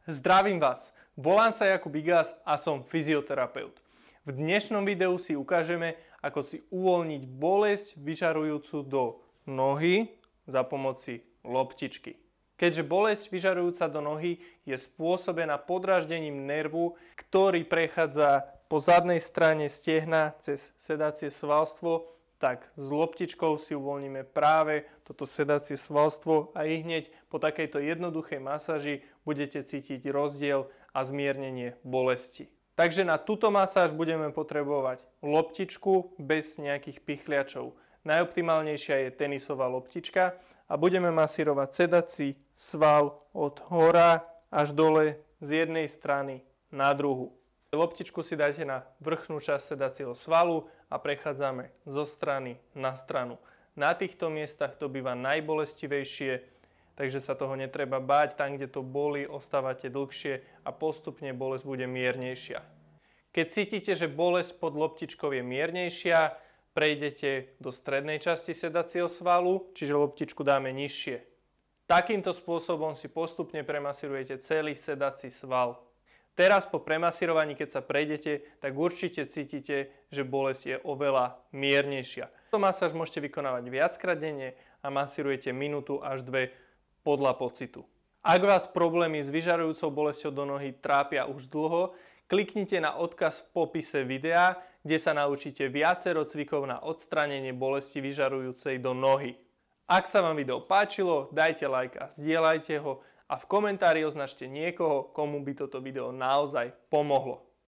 Zdravím vás, volám sa Jakub Igas a som fyzioterapeut. V dnešnom videu si ukážeme, ako si uvoľniť bolesť vyžarujúcu do nohy za pomoci loptičky. Keďže bolesť vyžarujúca do nohy je spôsobená podráždením nervu, ktorý prechádza po zadnej strane stehna cez sedacie svalstvo, tak s loptičkou si uvoľníme práve toto sedacie svalstvo a hneď po takejto jednoduchej masáži budete cítiť rozdiel a zmiernenie bolesti. Takže na túto masáž budeme potrebovať loptičku bez nejakých pichliačov. Najoptimálnejšia je tenisová loptička a budeme masírovať sedací sval od hora až dole z jednej strany na druhú. Loptičku si dajte na vrchnú časť sedacieho svalu a prechádzame zo strany na stranu. Na týchto miestach to býva najbolestivejšie, takže sa toho netreba báť. Tam, kde to bolí, ostávate dlhšie a postupne bolesť bude miernejšia. Keď cítite, že bolesť pod loptičkou je miernejšia, prejdete do strednej časti sedacieho svalu, čiže loptičku dáme nižšie. Takýmto spôsobom si postupne premasírujete celý sedací sval. Teraz po premasírovaní, keď sa prejdete, tak určite cítite, že bolesť je oveľa miernejšia. Túto masáž môžete vykonávať viackrát denne a masírujete minútu až 2 podľa pocitu. Ak vás problémy s vyžarujúcou bolesťou do nohy trápia už dlho, kliknite na odkaz v popise videa, kde sa naučíte viacero cvikov na odstránenie bolesti vyžarujúcej do nohy. Ak sa vám video páčilo, dajte like a zdieľajte ho a v komentári označte niekoho, komu by toto video naozaj pomohlo.